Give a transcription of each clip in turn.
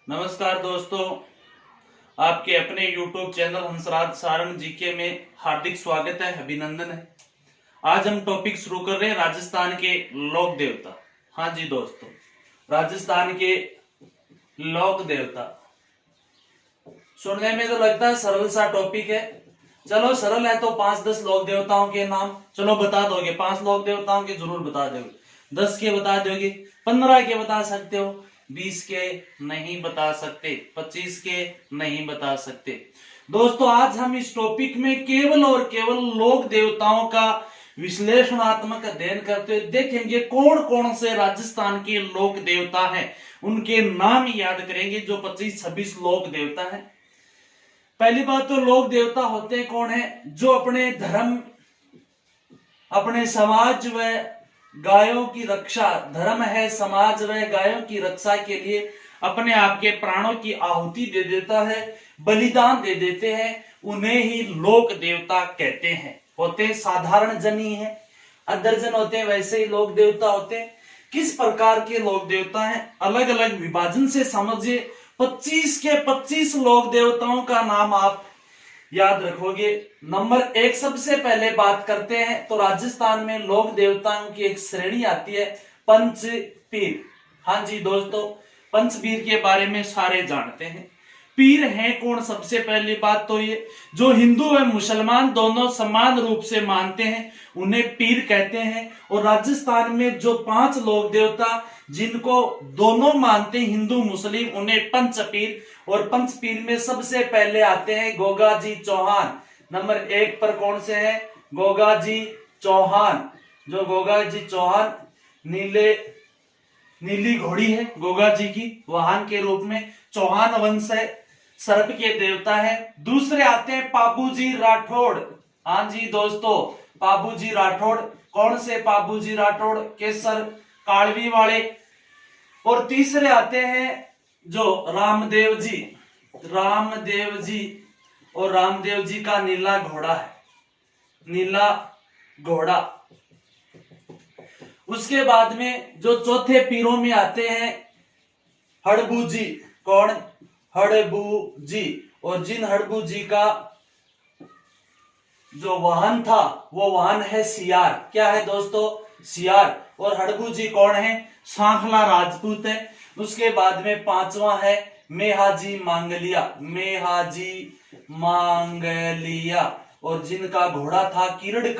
नमस्कार दोस्तों, आपके अपने YouTube channel Hansraj Sarang GK में हार्दिक स्वागत है, अभिनंदन है। आज हम टॉपिक शुरू कर रहे हैं राजस्थान के लोक देवता। हाँ जी दोस्तों, राजस्थान के लोक देवता सुनने में तो लगता है सरल सा टॉपिक है। चलो सरल है तो 5-10 लोक देवताओं के नाम चलो बता दोगे। 5 लोक देवताओं के जरूर बता दोगे, 10 के बता दोगे, 15 के बता सकते हो, 20 के नहीं बता सकते, 25 के नहीं बता सकते। दोस्तों आज हम इस टॉपिक में केवल और केवल लोक देवताओं का विश्लेषणात्मक अध्ययन करते हुए देखेंगे कौन कौन से राजस्थान के लोक देवता हैं, उनके नाम याद करेंगे जो 25-26 लोक देवता हैं। पहली बात तो लोक देवता होते हैं कौन है, जो अपने धर्म, अपने समाज व गायों की रक्षा, धर्म है समाज व गायों की रक्षा के लिए अपने आप के प्राणों की आहुति दे देता है, बलिदान दे देते हैं, उन्हें ही लोक देवता कहते हैं। होते साधारण जन ही है, अदर्जन होते हैं, वैसे ही लोक देवता होते हैं। किस प्रकार के लोक देवता हैं, अलग अलग विभाजन से समझिए। 25 के 25 लोक देवताओं का नाम आप याद रखोगे। नंबर 1 सबसे पहले बात करते हैं तो राजस्थान में लोक देवताओं की एक श्रेणी आती है पंचपीर। हाँ जी दोस्तों, पंचपीर के बारे में सारे जानते हैं। पीर हैं कौन, सबसे पहली बात तो ये जो हिंदू व मुसलमान दोनों समान रूप से मानते हैं उन्हें पीर कहते हैं। और राजस्थान में जो 5 लोक देवता जिनको दोनों मानते हैं हिंदू मुस्लिम, उन्हें पंचपीर। और पंचपीर में सबसे पहले आते हैं गोगा जी चौहान। नंबर 1 पर कौन से हैं, गोगा जी चौहान। जो गोगा जी चौहान नीली घोड़ी है गोगा जी की, वाहन के रूप में चौहान वंश है, सर्प के देवता है। दूसरे आते हैं पाबूजी राठौड़। हाँ जी दोस्तों, पाबूजी राठौड़। कौन से पाबूजी राठौड़, केसर कालवी वाले। और तीसरे आते हैं जो रामदेव जी। और रामदेव जी का नीला घोड़ा है, नीला घोड़ा। उसके बाद में जो चौथे पीरों में आते हैं हड़बू जी। कौन, हड़बू जी। और जिन हड़बू जी का जो वाहन था वो वाहन है सियार। क्या है दोस्तों, सियार। और हड़बू जी कौन है, सांखला राजपूत है। उसके बाद में 5वां है मेहाजी मांगलिया। और जिनका घोड़ा था किरण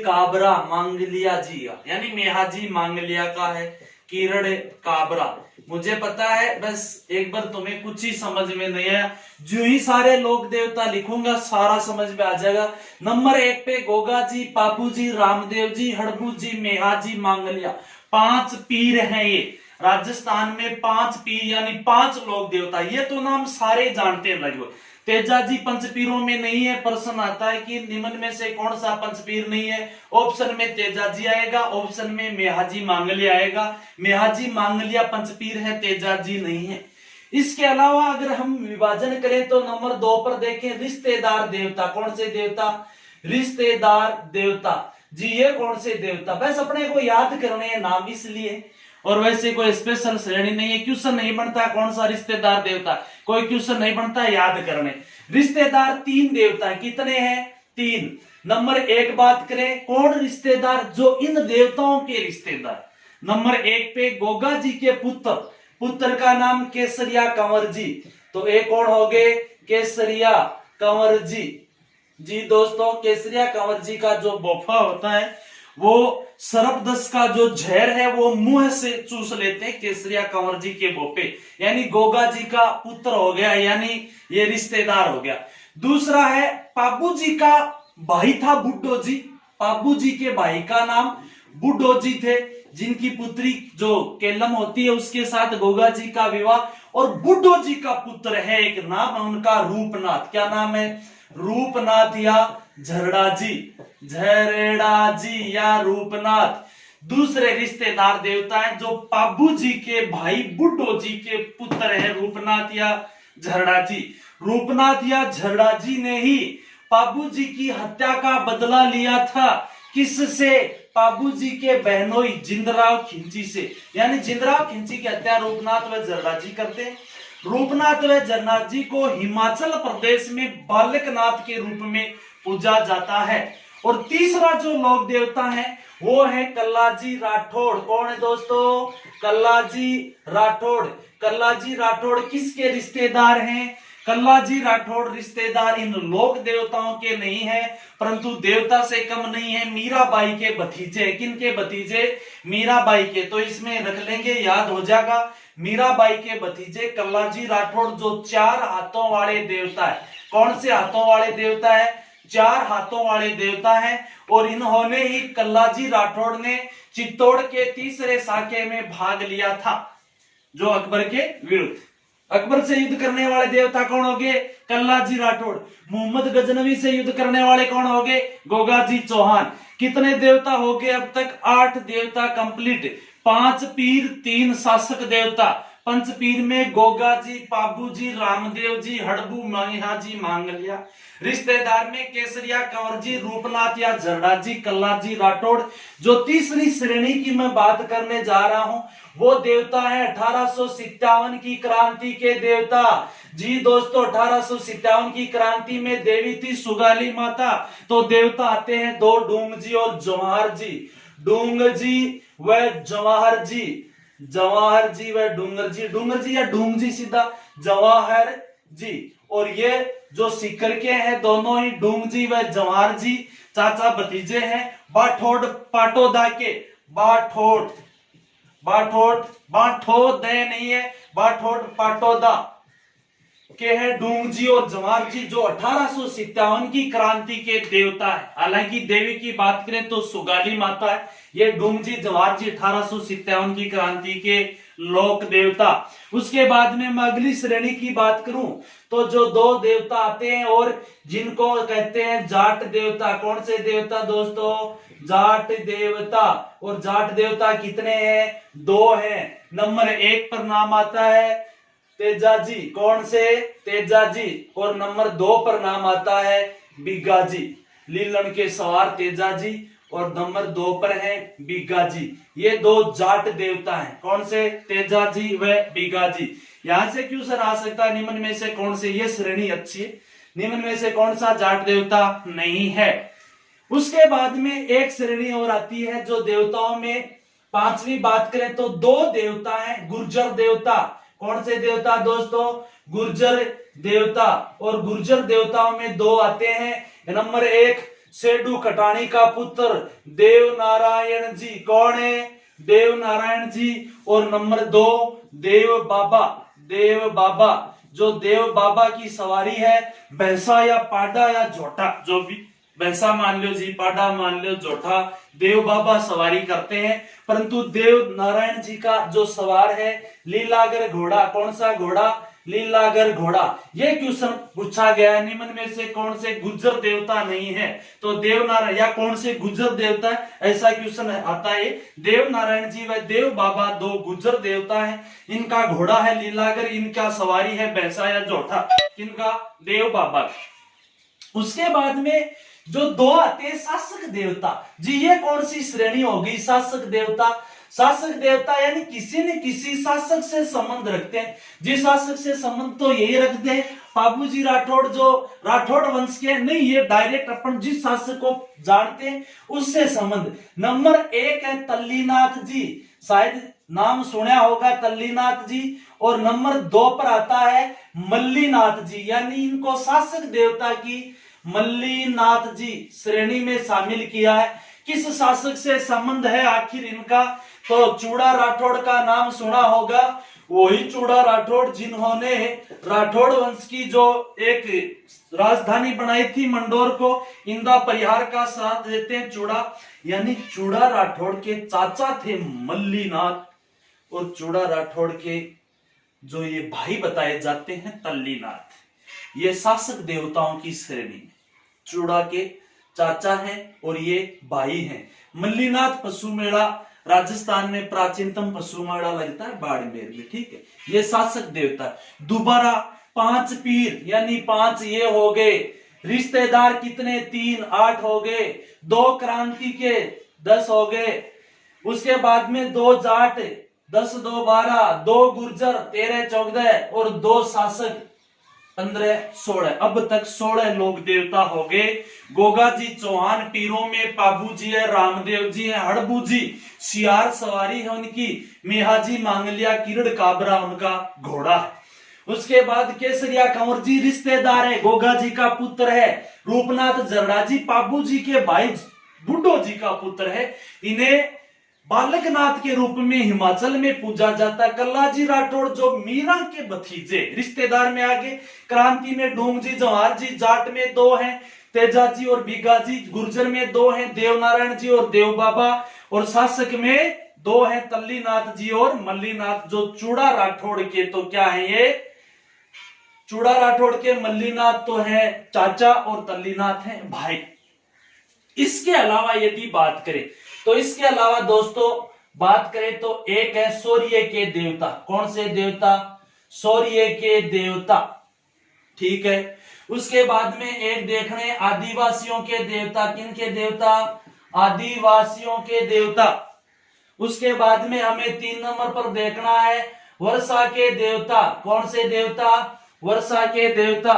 काबरा मांगलिया जी का, यानी मेहाजी मांगलिया का है किरण काबरा। मुझे पता है, बस एक बार तुम्हें कुछ ही समझ में नहीं आया, जो ही सारे लोक देवता लिखूंगा सारा समझ में आ जाएगा। नंबर 1 पे गोगा जी, पापू जी, रामदेव जी, हड़बू जी, मेहाजी मांगलिया। 5 पीर हैं ये राजस्थान में। 5 पीर यानी 5 लोक देवता। ये तो नाम सारे जानते हैं लगभग। तेजा जी पंचपीरों में नहीं है। प्रश्न आता है कि निम्न में से कौन सा पंचपीर नहीं है। ऑप्शन में तेजा जी आएगा, ऑप्शन में मेहाजी मांगलिया आएगा। मेहाजी मांगलिया पंचपीर है, तेजा जी नहीं है। इसके अलावा अगर हम विभाजन करें तो नंबर 2 पर देखें रिश्तेदार देवता। कौन से देवता, रिश्तेदार देवता जी। ये कौन से देवता, बस अपने को याद करने हैं नाम इसलिए, और वैसे कोई स्पेशल श्रेणी नहीं है। क्वेश्चन नहीं बनता कौन सा रिश्तेदार देवता, कोई क्वेश्चन नहीं बनता, याद करने। रिश्तेदार 3 देवता कितने हैं, 3। नंबर 1 बात करें कौन रिश्तेदार, जो इन देवताओं के रिश्तेदार। नंबर 1 पे गोगा जी के पुत्र का नाम केसरिया कंवर जी। तो एक कौन हो गए, केसरिया कंवर जी। जी दोस्तों, केसरिया कंवर जी का जो बोफा होता है वो सर्पदंश का जो जहर है वो मुंह से चूस लेते हैं केसरिया कंवर जी के बोपे, यानी गोगा जी का पुत्र हो गया, यानी ये रिश्तेदार हो गया। दूसरा है पाबू जी का भाई था बुड्ढो जी। पाबू जी के भाई का नाम बुड्ढो जी थे, जिनकी पुत्री जो केलम होती है उसके साथ गोगा जी का विवाह। और बुड्ढो जी का पुत्र है, एक नाम है उनका रूपनाथ। क्या नाम है, रूपनाथ या झरड़ा जी या रूपनाथ। दूसरे रिश्तेदार देवता हैं जो पाबू जी के भाई बुड्ढो जी के पुत्र हैं, रूपनाथ या झरड़ा जी। रूपनाथ या झरड़ा जी ने ही पाबू जी की हत्या का बदला लिया था। किससे, पाबूजी के बहनोई जिंदराव खिंची से, यानी जिंदराव खिंची की हत्या रूपनाथ व जरना जी करते हैं। रूपनाथ व जरना जी को हिमाचल प्रदेश में बालकनाथ के रूप में पूजा जाता है। और तीसरा जो लोक देवता है वो है कल्लाजी राठौड़। कौन है दोस्तों? कल्लाजी राठौड़। कल्लाजी राठौड़ किसके रिश्तेदार हैं? कल्लाजी राठौड़ रिश्तेदार इन लोक देवताओं के नहीं है, परंतु देवता से कम नहीं है, मीराबाई के भतीजे। किनके भतीजे? मीराबाई के। तो इसमें रख लेंगे, याद हो जाएगा, मीराबाई के भतीजे कल्लाजी राठौड़, जो 4 हाथों वाले देवता है। कौन से हाथों वाले देवता है? 4 हाथों वाले देवता है। और इन्होंने ही कल्लाजी राठौड़ ने चित्तौड़ के तीसरे साके में भाग लिया था, जो अकबर के विरुद्ध। अकबर से युद्ध करने वाले देवता कौन हो गए? कल्लाजी राठौड़। मोहम्मद गजनवी से युद्ध करने वाले कौन हो गए? गोगाजी चौहान। कितने देवता हो गए अब तक? 8 देवता कंप्लीट। 5 पीर, 3 शासक देवता। पंच पीर में गोगा जी, पाबू जी, रामदेव जी, हड़बू, मेहाजी, मांगलिया। रिश्तेदार में केसरिया, कंवर जी, रूपनाथ या जरडा जी, कल्लाजी राठौड़। जो तीसरी श्रेणी की मैं बात करने जा रहा हूं वो देवता है 1857 की क्रांति के देवता। जी दोस्तों, 1857 की क्रांति में देवी थी सुगाली माता। तो देवता आते हैं 2, डूंग जी और जवाहर जी। डूंग जी व जवाहर जी, जवाहर जी व डूंगर जी, डूंगर जी या डूंग जी सीधा, जवाहर जी। और ये जो सीकर के हैं दोनों ही डूंग जी व जवाहर जी चाचा भतीजे हैं। बाठोड़ पाटोदा के, बाठोड़ बाठोड़ बाठोद नहीं है, बाठोड़ पाटोदा के हैं डूंग जी और जवाहर जी, जो 1857 की क्रांति के देवता है। हालांकि देवी की बात करें तो सुगाली माता है। ये डूंग जी, जवाहर जी 1857 की क्रांति के लोक देवता। उसके बाद में मैं अगली श्रेणी की बात करूं तो जो 2 देवता आते हैं और जिनको कहते हैं जाट देवता। कौन से देवता दोस्तों? जाट देवता। और जाट देवता कितने हैं? 2 हैं। नंबर 1 पर नाम आता है तेजा जी। कौन से? तेजा जी। और नंबर 2 पर नाम आता है बिगा जी। लीलन के सवार तेजा जी और नंबर 2 पर है बिगा जी। ये 2 जाट देवता हैं। कौन से? तेजा जी व बिगा जी। यहां से क्यों सर आ सकता है निम्न में से कौन से? ये श्रेणी अच्छी है। निम्न में से कौन सा जाट देवता नहीं है? उसके बाद में एक श्रेणी और आती है जो देवताओं में 5वीं बात करें तो 2 देवता हैं गुर्जर देवता। कौन से देवता दोस्तों? गुर्जर देवता। और गुर्जर देवताओं में 2 आते हैं। नंबर 1 सेडू खटानी का पुत्र देव नारायण जी। कौन है? देव नारायण जी। और नंबर 2 देव बाबा। देव बाबा, जो देव बाबा की सवारी है भैंसा या पाडा या झोटा, जो भी भैंसा मान लो जी, पाडा मान लो, जोठा, देव बाबा सवारी करते हैं। परंतु देव नारायण जी का जो सवार है लीलागर घोड़ा। कौन सा घोड़ा? लीलागर घोड़ा। ये क्वेश्चन पूछा गया है निम्न में से कौन से गुर्जर देवता नहीं है? तो देव नारायण या कौन से गुर्जर देवता है, ऐसा क्वेश्चन आता है। देव नारायण जी व देव बाबा 2 गुर्जर देवता है। इनका घोड़ा है लीलागर, इनका सवारी है भैंसा या जोठा। किनका? देव बाबा। उसके बाद में जो 2 आते हैं शासक देवता। जी ये कौन सी श्रेणी होगी? शासक देवता। शासक देवता यानी किसी न किसी शासक से संबंध रखते हैं। जिस शासक से संबंध तो यही रखते हैं पाबूजी राठौड़, जो राठौड़ वंश के नहीं, ये डायरेक्ट अपन जिस शासक को जानते हैं उससे संबंध। नंबर 1 है तल्लीनाथ जी, शायद नाम सुना होगा तल्लीनाथ जी। और नंबर 2 पर आता है मल्लीनाथ जी, यानी इनको शासक देवता की मल्लीनाथ जी श्रेणी में शामिल किया है। किस शासक से संबंध है आखिर इनका? तो चूड़ा राठौड़ का नाम सुना होगा। वही चूड़ा राठौड़ जिन्होंने राठौड़ वंश की जो एक राजधानी बनाई थी मंडोर को, इंदा परिहार का साथ देते हैं चूड़ा। यानी चूड़ा राठौड़ के चाचा थे मल्लीनाथ, और चूड़ा राठौड़ के जो ये भाई बताए जाते हैं तल्लीनाथ। ये शासक देवताओं की श्रेणी, चूड़ा के चाचा हैं और ये भाई हैं। मल्लीनाथ पशु मेला राजस्थान में प्राचीनतम पशु मेला लगता है बाड़मेर में, ठीक है। ये शासक देवता। दोबारा 5 पीर यानी 5 ये हो गए। रिश्तेदार कितने? 3, 8 हो गए। 2 क्रांति के 10 हो गए। उसके बाद में 2 जाट, 10 2 12, 2 गुर्जर 13 14 और 2 शासक 15 16। अब तक 16 लोक देवता हो गए। गोगा जी चौहान पीरों में पाबू जी है, रामदेव जी है, हड़बू जी सियार सवारी है उनकी, मेहाजी मांगलिया किरण काबरा उनका घोड़ा है। उसके बाद केसरिया कंवर जी रिश्तेदार है, गोगा जी का पुत्र है। रूपनाथ जरड़ा जी पाबू जी के भाई बुड्ढो जी का पुत्र है। इन्हें बालकनाथ के रूप में हिमाचल में पूजा जाता है। कल्लाजी राठौड़ जो मीरा के भतीजे रिश्तेदार में आगे, क्रांति में डोंग जी जवाहर जी, जाट में 2 हैं, तेजा जी और बीगा जी, गुर्जर में 2 हैं, देवनारायण जी और देव बाबा, और शासक में 2 हैं, तल्लीनाथ जी और मल्लीनाथ। जो चूड़ा राठौड़ के तो क्या है ये, चूड़ा राठौड़ के मल्लीनाथ तो है चाचा और तल्लीनाथ है भाई। इसके अलावा यदि बात करें तो इसके अलावा दोस्तों बात करें तो एक है सूर्य के देवता। कौन से देवता? सूर्य के देवता, ठीक है। उसके बाद में एक देखने आदिवासियों के देवता। किन के देवता? आदिवासियों के देवता। उसके बाद में हमें 3 नंबर पर देखना है वर्षा के देवता। कौन से देवता? वर्षा के देवता।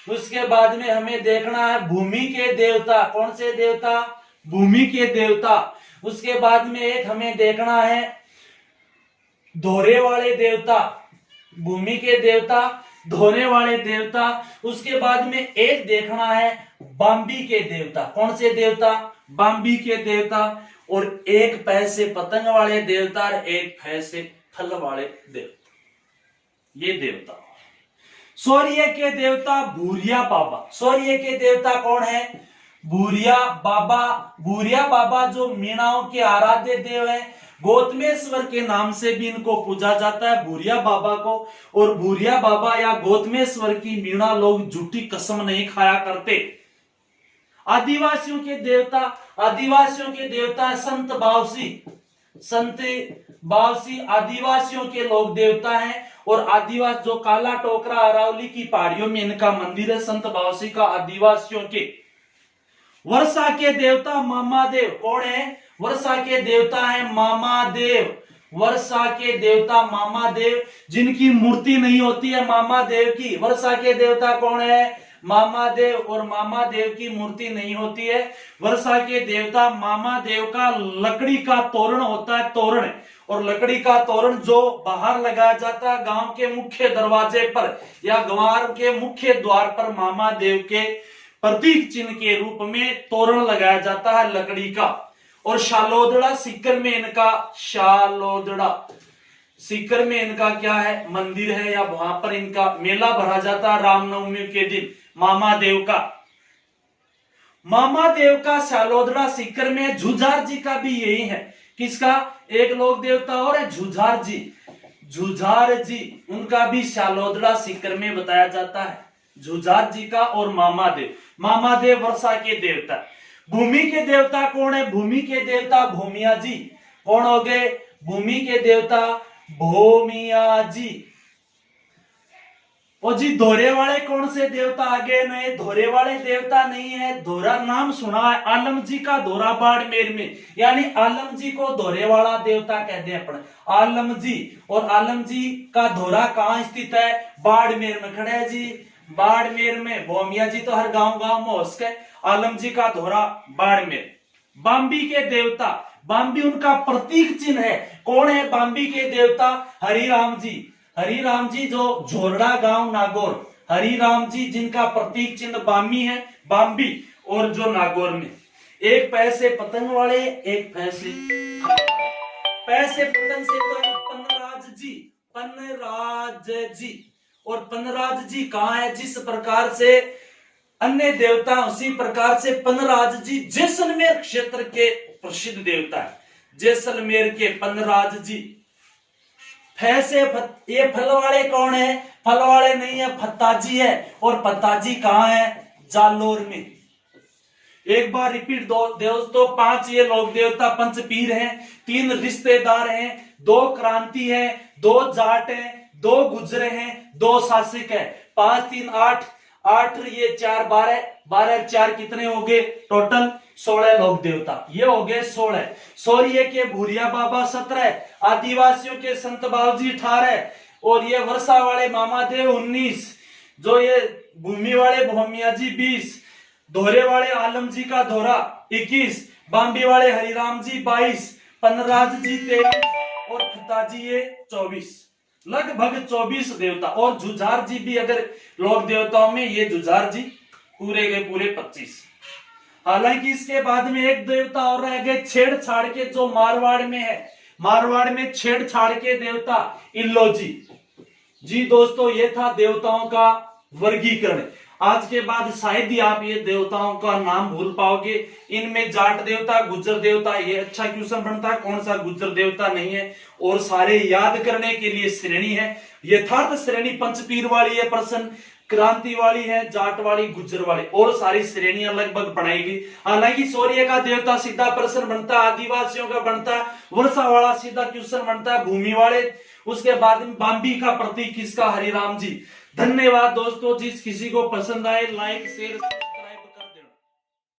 उसके बाद में हमें देखना है भूमि के देवता। कौन से देवता? भूमि के देवता। उसके बाद में एक हमें देखना है धोरे वाले देवता। भूमि के देवता, धोने वाले देवता। उसके बाद में एक देखना है बाम्बी के देवता। कौन से देवता? बाम्बी के देवता। और एक पैसे पतंग वाले देवता और एक पैसे फल वाले देवता, ये देवता। सूर्य के देवता भूरिया बाबा। सूर्य के देवता कौन है? भूरिया बाबा। भूरिया बाबा जो मीणाओं के आराध्य देव है, गौतमेश्वर के नाम से भी इनको पूजा जाता है, भूरिया बाबा को। और भूरिया बाबा या गौतमेश्वर की मीणा लोग झूठी कसम नहीं खाया करते। आदिवासियों के देवता, आदिवासियों के देवता संत बावसी। संत बावसी आदिवासियों के लोग देवता हैं। और आदिवासी जो काला टोकरा अरावली की पहाड़ियों में इनका मंदिर है, संत बावसी का, आदिवासियों के। वर्षा के देवता मामादेव। कौन है? वर्षा के देवता है मामादेव। वर्षा के देवता मामादेव, जिनकी मूर्ति नहीं होती है मामादेव की। वर्षा के देवता कौन है? मामादेव। और मामादेव की मूर्ति नहीं होती है। वर्षा के देवता मामादेव का लकड़ी का तोरण होता है, तोरण। और लकड़ी का तोरण जो बाहर लगाया जाता है गांव के मुख्य दरवाजे पर या ग्वार के मुख्य द्वार पर, मामादेव के प्रतीक चिन्ह के रूप में तोरण लगाया जाता है लकड़ी का। और शालोदड़ा सीकर में इनका, शालोदड़ा सीकर में इनका क्या है? मंदिर है, या वहां पर इनका मेला भरा जाता है रामनवमी के दिन मामादेव का। मामादेव का शालोदड़ा सीकर में। झुझार जी का भी यही है। किसका? एक लोक देवता और है झुझार जी। झुझार जी उनका भी शालोदड़ा सीकर में बताया जाता है, झुझार जी का। और मामादेव, मामादेव वर्षा के देवता। भूमि के देवता कौन है? भूमि के देवता भूमिया जी। कौन हो गए? भूमि के देवता भूमिया जी। और जी धोरे वाले कौन से देवता आगे? नहीं, धोरे वाले देवता नहीं है। धोरा नाम सुना है, आलम जी का धोरा बाड़मेर में, यानी आलम जी को धोरे वाला देवता कहते हैं अपन, आलम जी। और आलम जी का धोरा कहाँ स्थित है? बाड़मेर में। खड़े हैं जी बाड़मेर में। भूमिया जी तो हर गांव गांव में हो सके। आलम जी का धोरा बाड़मेर। बाम्बी के देवता, बाम्बी उनका प्रतीक चिन्ह है। कौन है बाम्बी के देवता? हरिराम जी। हरिराम जी जो झोरड़ा गांव नागौर, हरिराम जी जिनका प्रतीक चिन्ह बामी है, बाम्बी। और जो नागौर में एक पैसे पतंग वाले, एक पैसे पतंग से तो पनराज जी, पनराज जी। और पनराज जी कहाँ है? जिस प्रकार से अन्य देवता उसी प्रकार से पनराज जी जैसलमेर क्षेत्र के प्रसिद्ध देवता है, जैसलमेर के पनराज जी। फैसे ये फल वाले कौन है? फल वाले नहीं है, फत्ताजी है। और फत्ताजी कहाँ है? जालोर में। एक बार रिपीट दो दोस्तों, 5 ये लोक देवता पंचपीर हैं, 3 रिश्तेदार हैं, 2 क्रांति है, 2 जाट हैं, 2 गुजरे हैं, 2 शासक है। 5 3 8, 8 ये 4 12, 12 4 कितने हो गए टोटल 16 लोक देवता, ये हो गए 16। सौर्य के भूरिया बाबा 17, आदिवासियों के संत बाबूजी 18, और ये वर्षा वाले मामा देव 19, जो ये भूमि वाले भूमिया जी 20, दोहरे वाले आलम जी का दोहरा 21, बाम्बी वाले हरिराम जी 22, पनराज जी 23 और पिताजी ये 24, लगभग 24 देवता। और जुझार जी भी अगर लोक देवताओं में ये जुझार जी पूरे के पूरे 25। हालांकि इसके बाद में एक देवता और रह गए छेड़छाड़ के, जो मारवाड़ में है, मारवाड़ में छेड़छाड़ के देवता इल्लोजी जी। दोस्तों ये था देवताओं का वर्गीकरण। आज के बाद शायद ही आप ये देवताओं का नाम भूल पाओगे। इनमें जाट देवता, गुज्जर देवता, ये अच्छा क्वेश्चन बनता है कौन सा गुज्जर देवता नहीं है, और सारे याद करने के लिए श्रेणी है। यथार्थ श्रेणी पंचपीर वाली है, प्रश्न क्रांति वाली है, जाट वाली, गुज्जर वाली, और सारी श्रेणियां लगभग बनाई गई। हालांकि सूर्य का देवता सीधा प्रश्न बनता है, आदिवासियों का बनता है, वर्षा वाला सीधा क्वेश्चन बनता है, भूमि वाले, उसके बाद में बाम्बी का प्रतीक किसका, हरिराम जी। धन्यवाद दोस्तों, जिस किसी को पसंद आए लाइक शेयर